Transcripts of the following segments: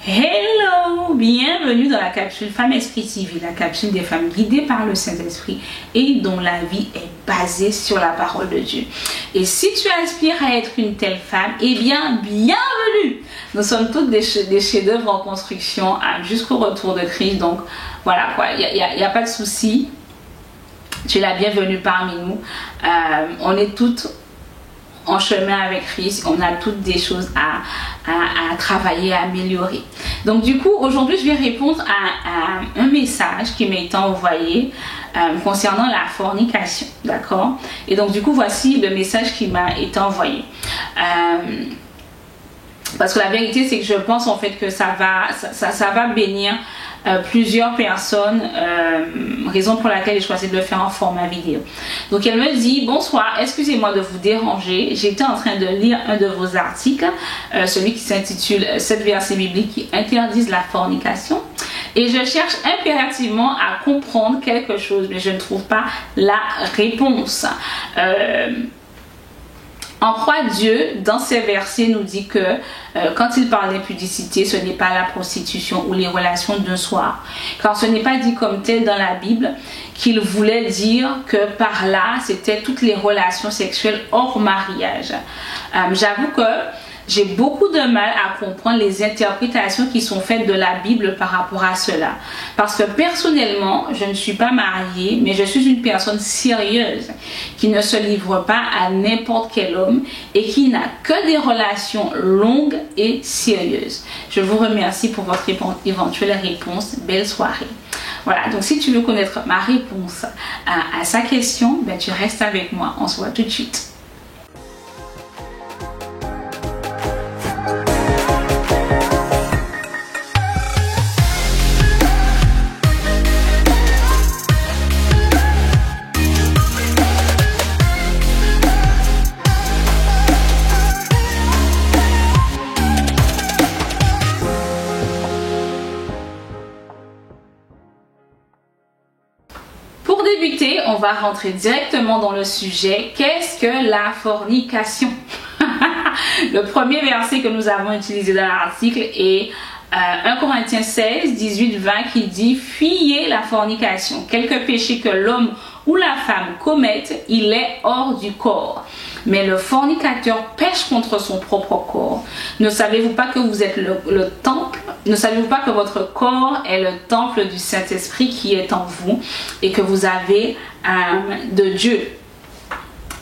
Hello, bienvenue dans la capsule Femme Esprit TV, la capsule des femmes guidées par le Saint-Esprit et dont la vie est basée sur la parole de Dieu. Et si tu aspires à être une telle femme, eh bien, bienvenue. Nous sommes toutes des chefs-d'œuvre en construction jusqu'au retour de Christ. Donc, voilà quoi, il n'y a pas de souci. Tu es la bienvenue parmi nous. On est toutes en chemin avec Christ, on a toutes des choses à travailler, à améliorer. Donc du coup, aujourd'hui, je vais répondre à un message qui m'a été envoyé concernant la fornication, d'accord? Et donc du coup, voici le message qui m'a été envoyé. Parce que la vérité, c'est que je pense en fait que ça va bénir plusieurs personnes, raison pour laquelle j'ai choisi de le faire en format vidéo. Donc elle me dit: bonsoir, excusez-moi de vous déranger, j'étais en train de lire un de vos articles, celui qui s'intitule 7 versets bibliques qui interdisent la fornication, et je cherche impérativement à comprendre quelque chose, mais je ne trouve pas la réponse. En croit Dieu, dans ces versets, nous dit que quand il parle d'impudicité, ce n'est pas la prostitution ou les relations d'un soir. Car ce n'est pas dit comme tel dans la Bible qu'il voulait dire que par là, c'était toutes les relations sexuelles hors mariage. J'avoue que j'ai beaucoup de mal à comprendre les interprétations qui sont faites de la Bible par rapport à cela. Parce que personnellement, je ne suis pas mariée, mais je suis une personne sérieuse qui ne se livre pas à n'importe quel homme et qui n'a que des relations longues et sérieuses. Je vous remercie pour votre éventuelle réponse. Belle soirée. Voilà, donc si tu veux connaître ma réponse à sa question, ben tu restes avec moi. On se voit tout de suite. Pour débuter, on va rentrer directement dans le sujet. Qu'est-ce que la fornication? Le premier verset que nous avons utilisé dans l'article est 1 Corinthiens 16, 18, 20 qui dit: fuyez la fornication. Quelque péché que l'homme ou la femme commettent, il est hors du corps. Mais le fornicateur pêche contre son propre corps. Ne savez-vous pas que vous êtes le temple? Ne savez-vous pas que votre corps est le temple du Saint-Esprit qui est en vous et que vous avez de Dieu?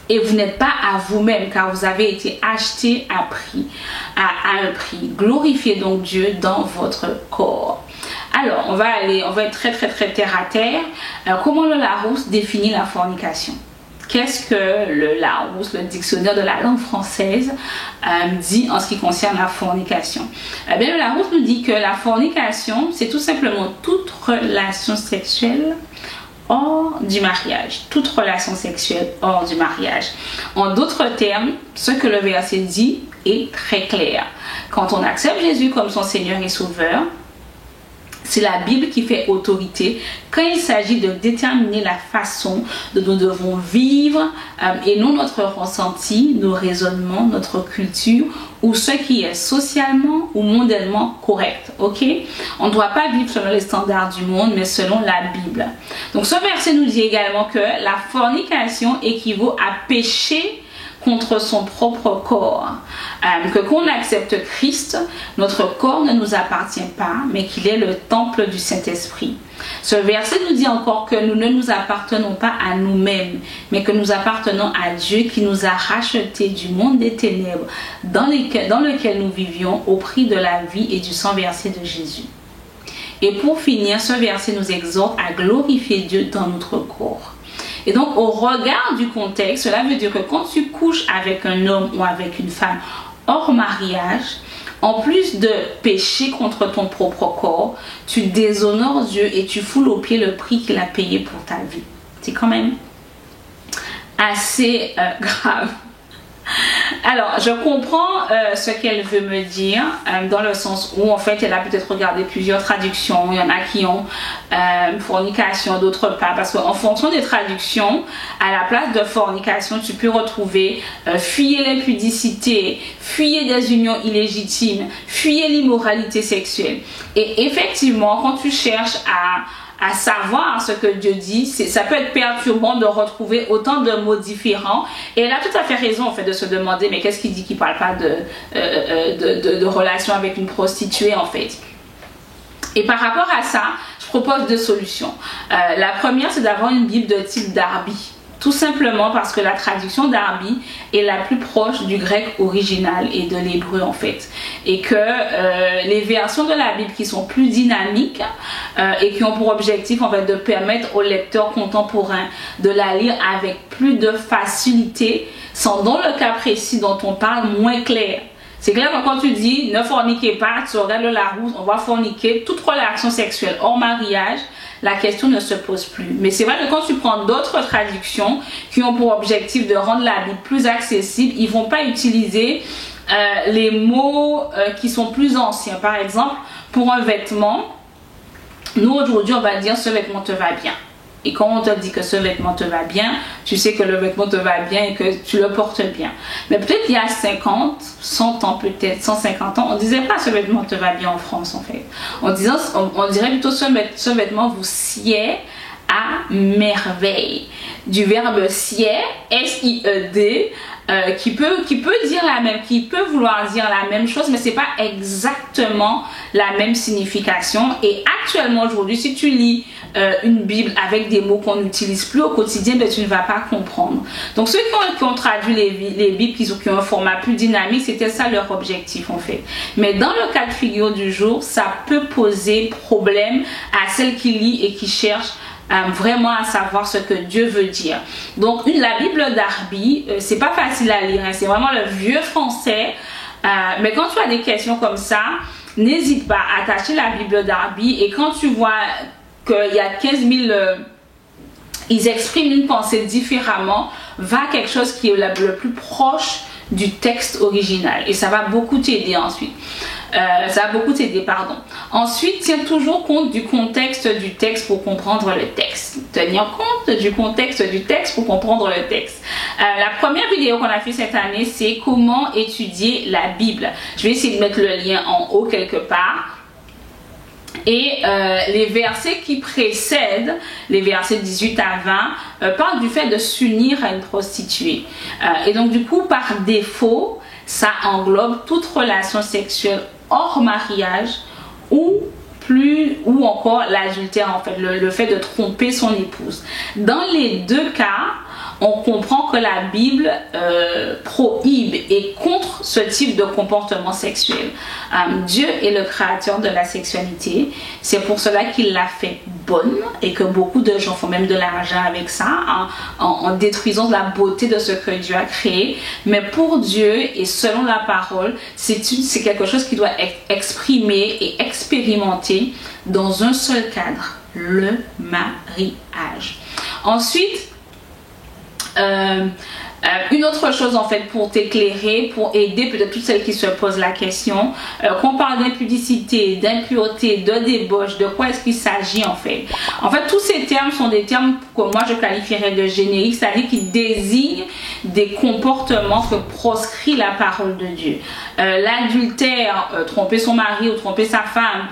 Et vous n'êtes pas à vous-même, car vous avez été acheté à un prix. Glorifiez donc Dieu dans votre corps. Alors, on va être très terre à terre. Comment le Larousse définit la fornication? Qu'est-ce que le Larousse, le dictionnaire de la langue française, dit en ce qui concerne la fornication? Eh bien, le Larousse nous dit que la fornication, c'est tout simplement toute relation sexuelle hors du mariage. Toute relation sexuelle hors du mariage. En d'autres termes, ce que le verset dit est très clair. Quand on accepte Jésus comme son Seigneur et Sauveur, c'est la Bible qui fait autorité quand il s'agit de déterminer la façon dont nous devons vivre et non notre ressenti, nos raisonnements, notre culture ou ce qui est socialement ou mondainement correct. Ok? On ne doit pas vivre selon les standards du monde, mais selon la Bible. Donc ce verset nous dit également que la fornication équivaut à pécher contre son propre corps. Que quand on accepte Christ, notre corps ne nous appartient pas, mais qu'il est le temple du Saint-Esprit. Ce verset nous dit encore que nous ne nous appartenons pas à nous-mêmes, mais que nous appartenons à Dieu qui nous a rachetés du monde des ténèbres dans lequel nous vivions au prix de la vie et du sang versé de Jésus. Et pour finir, ce verset nous exhorte à glorifier Dieu dans notre corps. Et donc, au regard du contexte, cela veut dire que quand tu couches avec un homme ou avec une femme hors mariage, en plus de pécher contre ton propre corps, tu déshonores Dieu et tu foules aux pieds le prix qu'il a payé pour ta vie. C'est quand même assez grave. Alors, je comprends ce qu'elle veut me dire, dans le sens où en fait elle a peut-être regardé plusieurs traductions. Il y en a qui ont fornication, d'autres pas, parce qu'en fonction des traductions, à la place de fornication, tu peux retrouver fuyez l'impudicité, fuyez des unions illégitimes, fuyez l'immoralité sexuelle. Et effectivement, quand tu cherches à savoir ce que Dieu dit, ça peut être perturbant de retrouver autant de mots différents. Et elle a tout à fait raison en fait de se demander mais qu'est-ce qu'il dit qu'il ne parle pas de relation avec une prostituée en fait. Et par rapport à ça, je propose deux solutions. La première, c'est d'avoir une Bible de type Darby. Tout simplement parce que la traduction Darby est la plus proche du grec original et de l'hébreu en fait. Et que les versions de la Bible qui sont plus dynamiques et qui ont pour objectif en fait de permettre aux lecteurs contemporains de la lire avec plus de facilité sont dans le cas précis dont on parle moins clair. C'est clair que quand tu dis ne forniquez pas, tu aurais le Larousse, on va forniquer toute relation sexuelle hors mariage. La question ne se pose plus. Mais c'est vrai que quand tu prends d'autres traductions qui ont pour objectif de rendre la Bible plus accessible, ils ne vont pas utiliser les mots qui sont plus anciens. Par exemple, pour un vêtement, nous aujourd'hui on va dire ce vêtement te va bien. Et quand on te dit que ce vêtement te va bien, tu sais que le vêtement te va bien et que tu le portes bien. Mais peut-être il y a 50, 100 ans peut-être, 150 ans, on ne disait pas ce vêtement te va bien en France en fait. On dirait plutôt ce vêtement vous sied à merveille. Du verbe sied, S-I-E-D, qui peut dire la même, qui peut vouloir dire la même chose, mais c'est pas exactement la même signification. Et actuellement aujourd'hui, si tu lis une Bible avec des mots qu'on n'utilise plus au quotidien, ben, tu ne vas pas comprendre. Donc ceux qui ont traduit les Bibles qui ont un format plus dynamique, c'était ça leur objectif en fait. Mais dans le cas de figure du jour, ça peut poser problème à celles qui lisent et qui cherchent vraiment à savoir ce que Dieu veut dire. Donc la Bible Darby, c'est pas facile à lire, hein, c'est vraiment le vieux français. Mais quand tu as des questions comme ça, n'hésite pas à attacher la Bible Darby et quand tu vois qu'il y a 15 000 ils expriment une pensée différemment, va à quelque chose qui est le plus proche du texte original et ça va beaucoup t'aider ensuite. Ensuite, tiens toujours compte du contexte du texte pour comprendre le texte. Tenir compte du contexte du texte pour comprendre le texte. La première vidéo qu'on a fait cette année, c'est comment étudier la Bible. Je vais essayer de mettre le lien en haut quelque part. Et les versets qui précèdent, les versets 18 à 20, parlent du fait de s'unir à une prostituée. Et donc du coup, par défaut, ça englobe toute relation sexuelle hors mariage ou encore l'adultère en fait, le fait de tromper son épouse. Dans les deux cas, on comprend que la Bible prohibe et contre ce type de comportement sexuel. Dieu est le créateur de la sexualité. C'est pour cela qu'il l'a fait bonne et que beaucoup de gens font même de l'argent avec ça en détruisant la beauté de ce que Dieu a créé. Mais pour Dieu et selon la parole, c'est quelque chose qui doit être exprimé et expérimenté dans un seul cadre, le mariage. Ensuite, une autre chose en fait pour t'éclairer, pour aider peut-être toutes celles qui se posent la question, qu'on parle d'impudicité, d'impureté, de débauche, de quoi est-ce qu'il s'agit en fait. En fait tous ces termes sont des termes que moi je qualifierais de génériques, c'est-à-dire qu'ils désignent des comportements que proscrit la parole de Dieu. L'adultère, tromper son mari ou tromper sa femme,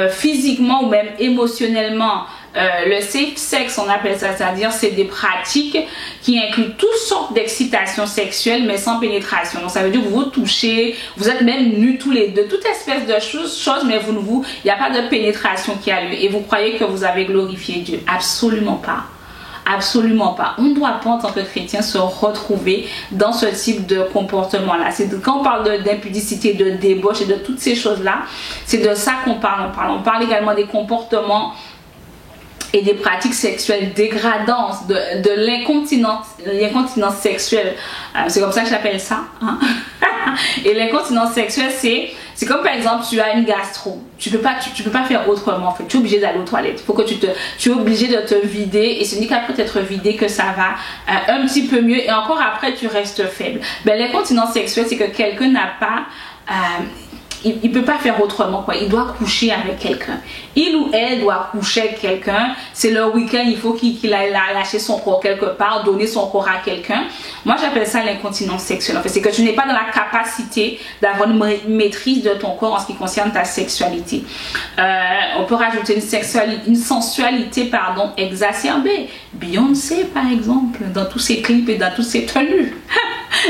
physiquement ou même émotionnellement, le safe sex on appelle ça, c'est-à-dire c'est des pratiques qui incluent toutes sortes d'excitation sexuelle mais sans pénétration. Donc ça veut dire que vous vous touchez, vous êtes même nus tous les deux, toute espèce de choses mais il n'y a pas de pénétration qui a lieu et vous croyez que vous avez glorifié Dieu. Absolument pas. Absolument pas. On ne doit pas en tant que chrétien se retrouver dans ce type de comportement là. Quand on parle d'impudicité, de débauche et de toutes ces choses là, c'est de ça qu'on parle. On parle également des comportements et des pratiques sexuelles dégradantes, de l'incontinence sexuelle. C'est comme ça que j'appelle ça. Hein? Et l'incontinence sexuelle, c'est C'est comme par exemple, tu as une gastro. Tu peux pas faire autrement en fait. Tu es obligé d'aller aux toilettes. Faut que tu es obligé de te vider et ce n'est qu'après t'être vidé que ça va un petit peu mieux et encore après tu restes faible. Ben, l'incontinence sexuelle, c'est que quelqu'un n'a pas... il peut pas faire autrement quoi. Il doit coucher avec quelqu'un. Il ou elle doit coucher avec quelqu'un. C'est le week-end, il faut qu'il aille lâcher son corps quelque part, donner son corps à quelqu'un. Moi, j'appelle ça l'incontinence sexuelle. En fait, c'est que tu n'es pas dans la capacité d'avoir une maîtrise de ton corps en ce qui concerne ta sexualité. On peut rajouter une sensualité, exacerbée. Beyoncé, par exemple, dans tous ses clips et dans toutes ses tenues.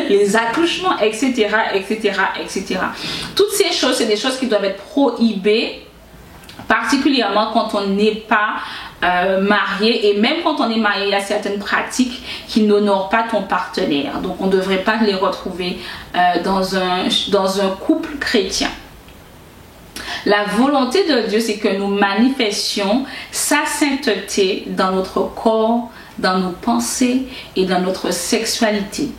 Les attouchements, etc., etc., etc. Toutes ces choses, c'est des choses qui doivent être prohibées, particulièrement quand on n'est pas marié, et même quand on est marié, il y a certaines pratiques qui n'honorent pas ton partenaire. Donc, on ne devrait pas les retrouver dans un couple chrétien. La volonté de Dieu, c'est que nous manifestions sa sainteté dans notre corps, dans nos pensées et dans notre sexualité.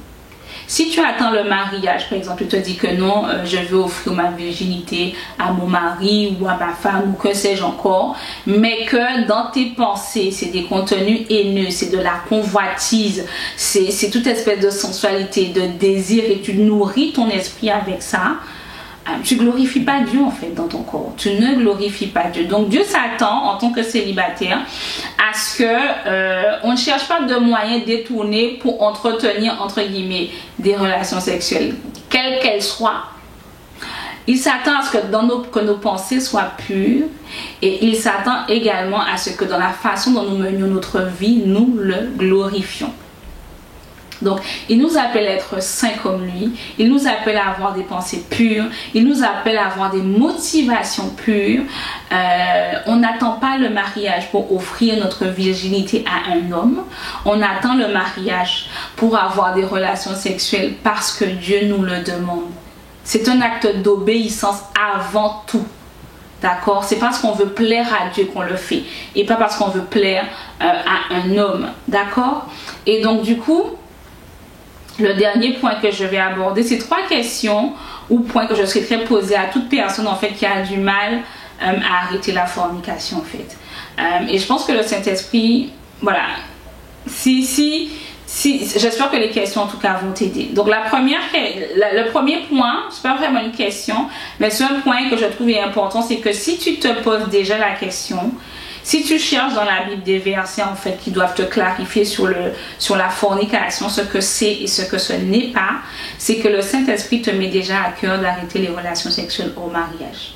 Si tu attends le mariage, par exemple, tu te dis que non, je veux offrir ma virginité à mon mari ou à ma femme ou que sais-je encore, mais que dans tes pensées, c'est des contenus haineux, c'est de la convoitise, c'est toute espèce de sensualité, de désir et tu nourris ton esprit avec ça, tu glorifies pas Dieu en fait dans ton corps. Tu ne glorifies pas Dieu. Donc Dieu s'attend en tant que célibataire à ce que on ne cherche pas de moyens détournés pour entretenir entre guillemets des relations sexuelles, quelles qu'elles soient. Il s'attend à ce que nos pensées soient pures et il s'attend également à ce que dans la façon dont nous menions notre vie, nous le glorifions. Donc, il nous appelle à être saints comme lui, il nous appelle à avoir des pensées pures, il nous appelle à avoir des motivations pures. On n'attend pas le mariage pour offrir notre virginité à un homme, on attend le mariage pour avoir des relations sexuelles parce que Dieu nous le demande. C'est un acte d'obéissance avant tout. D'accord? C'est parce qu'on veut plaire à Dieu qu'on le fait et pas parce qu'on veut plaire à un homme. D'accord? Et donc, du coup, le dernier point que je vais aborder, c'est 3 questions ou points que je souhaiterais poser à toute personne en fait qui a du mal à arrêter la fornication en fait. Et je pense que le Saint-Esprit, voilà, j'espère que les questions en tout cas vont t'aider. Donc le premier point, c'est pas vraiment une question, mais c'est un point que je trouve important, c'est que si tu te poses déjà la question, si tu cherches dans la Bible des versets en fait qui doivent te clarifier sur la fornication, ce que c'est et ce que ce n'est pas, c'est que le Saint-Esprit te met déjà à cœur d'arrêter les relations sexuelles au mariage.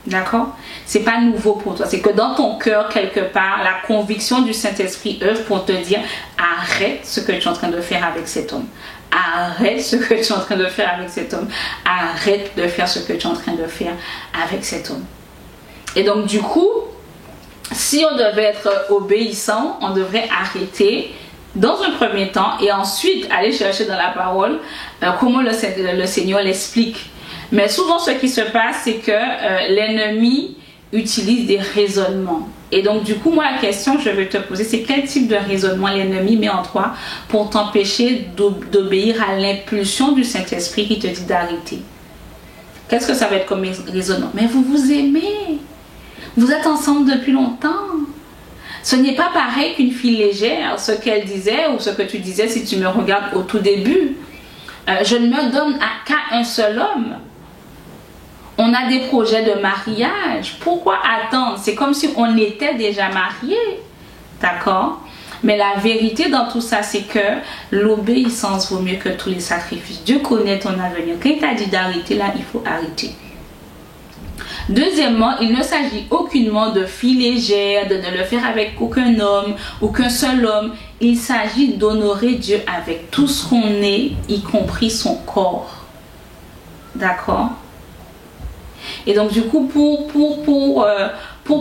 D'accord? C'est pas nouveau pour toi. C'est que dans ton cœur, quelque part, la conviction du Saint-Esprit œuvre pour te dire arrête ce que tu es en train de faire avec cet homme. Arrête ce que tu es en train de faire avec cet homme. Arrête de faire ce que tu es en train de faire avec cet homme. Et donc, du coup, si on devait être obéissant, on devrait arrêter dans un premier temps et ensuite aller chercher dans la parole comment le Seigneur l'explique. Mais souvent ce qui se passe, c'est que l'ennemi utilise des raisonnements. Et donc du coup, moi la question que je vais te poser, c'est quel type de raisonnement l'ennemi met en toi pour t'empêcher d'obéir à l'impulsion du Saint-Esprit qui te dit d'arrêter. Qu'est-ce que ça va être comme raisonnement? Mais vous vous aimez. Vous êtes ensemble depuis longtemps. Ce n'est pas pareil qu'une fille légère, ce qu'elle disait ou ce que tu disais si tu me regardes au tout début. Je ne me donne qu'à un seul homme. On a des projets de mariage. Pourquoi attendre? C'est comme si on était déjà mariés. D'accord? Mais la vérité dans tout ça, c'est que l'obéissance vaut mieux que tous les sacrifices. Dieu connaît ton avenir. Quand il t'a dit d'arrêter, là, il faut arrêter. Deuxièmement, il ne s'agit aucunement de filles légères, de ne le faire avec aucun homme ou qu'un seul homme. Il s'agit d'honorer Dieu avec tout ce qu'on est, y compris son corps. D'accord? Et donc du coup, pour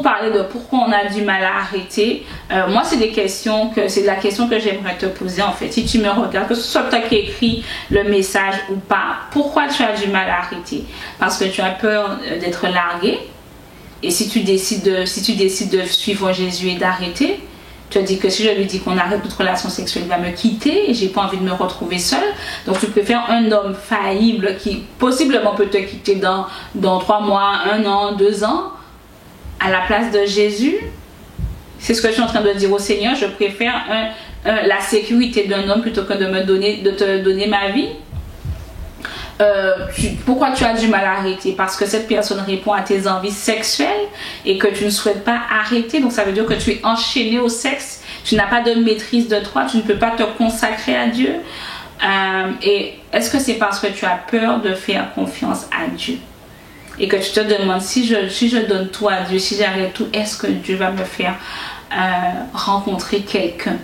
parler de pourquoi on a du mal à arrêter, moi c'est la question que j'aimerais te poser en fait. Si tu me regardes, que ce soit toi qui écris le message ou pas, pourquoi tu as du mal à arrêter? Parce que tu as peur d'être largué. Et si tu décides de suivre Jésus et d'arrêter, Tu as dit que si je lui dis qu'on arrête toute relation sexuelle, il va me quitter et j'ai pas envie de me retrouver seule. Donc tu préfères un homme faillible qui possiblement peut te quitter dans 3 mois, 1 an, 2 ans à la place de Jésus. C'est ce que je suis en train de dire au Seigneur. Je préfère la sécurité d'un homme plutôt que de te donner ma vie. Pourquoi tu as du mal à arrêter? Parce que cette personne répond à tes envies sexuelles et que tu ne souhaites pas arrêter. Donc ça veut dire que tu es enchaîné au sexe. Tu n'as pas de maîtrise de toi. Tu ne peux pas te consacrer à Dieu. Et est-ce que c'est parce que tu as peur de faire confiance à Dieu? Et que tu te demandes si je donne tout à Dieu, si j'arrête tout, est-ce que Dieu va me faire rencontrer quelqu'un?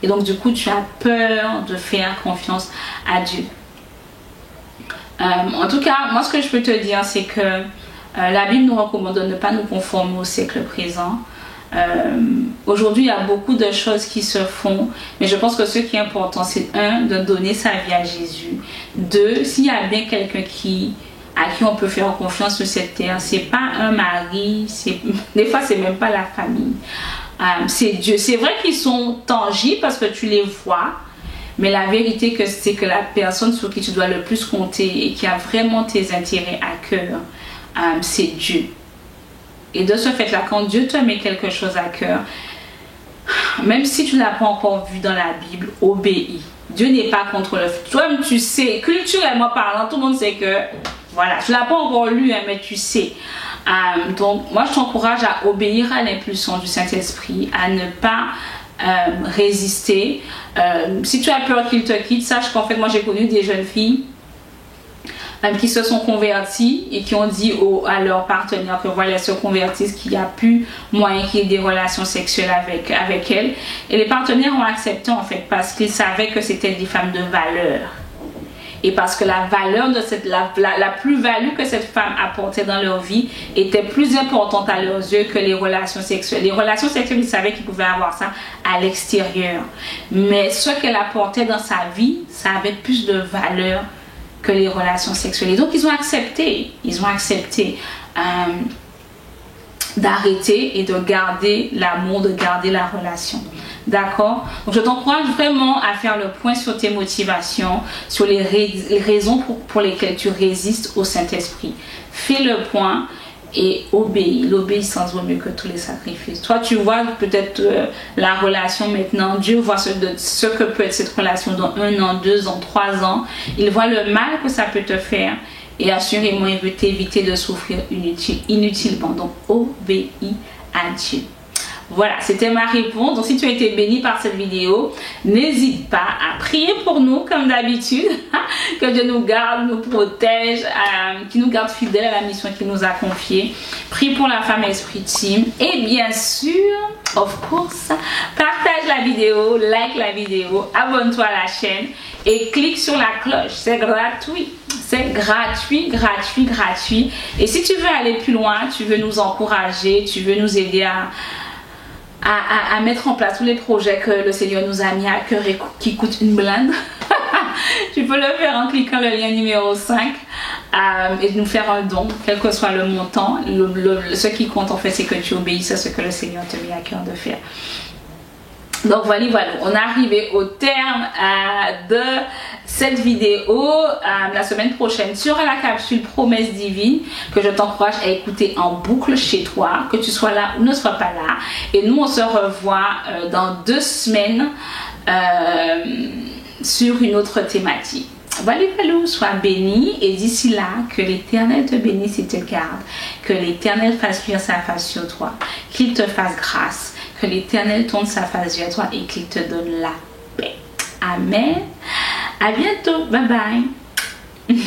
Et donc du coup tu as peur de faire confiance à Dieu. En tout cas, moi ce que je peux te dire, c'est que la Bible nous recommande de ne pas nous conformer au siècle présent. Aujourd'hui, il y a beaucoup de choses qui se font, mais je pense que ce qui est important, c'est de donner sa vie à Jésus. 2, s'il y a bien quelqu'un à qui on peut faire confiance sur cette terre, c'est pas un mari, des fois c'est même pas la famille. C'est Dieu. C'est vrai qu'ils sont tangibles parce que tu les vois. Mais la vérité, c'est que la personne sur qui tu dois le plus compter et qui a vraiment tes intérêts à cœur, c'est Dieu. Et de ce fait-là, quand Dieu te met quelque chose à cœur, même si tu ne l'as pas encore vu dans la Bible, obéis. Dieu n'est pas contre le feu. Toi-même, tu sais, culturellement parlant, tout le monde sait que, voilà, tu ne l'as pas encore lu, hein, mais tu sais. Donc, moi, je t'encourage à obéir à l'impulsion du Saint-Esprit, à ne pas résister. Si tu as peur qu'il te quitte, sache qu'en fait moi j'ai connu des jeunes filles qui se sont converties et qui ont dit à leur partenaire que voilà, elles se convertissent, qu'il n'y a plus moyen qu'il y ait des relations sexuelles avec elles, et les partenaires ont accepté en fait parce qu'ils savaient que c'était des femmes de valeur. Et parce que la valeur de la plus-value que cette femme apportait dans leur vie était plus importante à leurs yeux que les relations sexuelles. Les relations sexuelles, ils savaient qu'ils pouvaient avoir ça à l'extérieur. Mais ce qu'elle apportait dans sa vie, ça avait plus de valeur que les relations sexuelles. Et donc, ils ont accepté. D'arrêter et de garder l'amour, de garder la relation. D'accord? Donc je t'encourage vraiment à faire le point sur tes motivations, sur les raisons pour lesquelles tu résistes au Saint-Esprit. Fais le point et obéis. L'obéissance vaut mieux que tous les sacrifices. Toi, tu vois peut-être la relation maintenant. Dieu voit ce que peut être cette relation dans 1 an, 2 ans, 3 ans. Il voit le mal que ça peut te faire. Et assurément, il veut t'éviter de souffrir inutilement. Donc, obéis à Dieu. Voilà, c'était ma réponse. Donc, si tu as été béni par cette vidéo, n'hésite pas à prier pour nous, comme d'habitude. Que Dieu nous garde, nous protège, qu'il nous garde fidèles à la mission qu'il nous a confiée. Prie pour la femme Esprit Team. Et bien sûr, of course, partage la vidéo, like la vidéo, abonne-toi à la chaîne et clique sur la cloche. C'est gratuit. C'est gratuit. Et si tu veux aller plus loin, tu veux nous encourager, tu veux nous aider à mettre en place tous les projets que le Seigneur nous a mis à cœur et qui coûtent une blinde, tu peux le faire en cliquant le lien numéro 5 et nous faire un don, quel que soit le montant. Ce qui compte en fait, c'est que tu obéisses à ce que le Seigneur te met à cœur de faire. Donc voilà, on est arrivé au terme de cette vidéo. La semaine prochaine sera la capsule Promesse Divine que je t'encourage à écouter en boucle chez toi, que tu sois là ou ne sois pas là. Et nous on se revoit dans 2 semaines sur une autre thématique. Voilà, sois béni et d'ici là, que l'Éternel te bénisse et te garde, que l'Éternel fasse luire sa face sur toi, qu'il te fasse grâce, que l'Éternel tourne sa face vers toi et qu'il te donne la paix. Amen. À bientôt. Bye bye.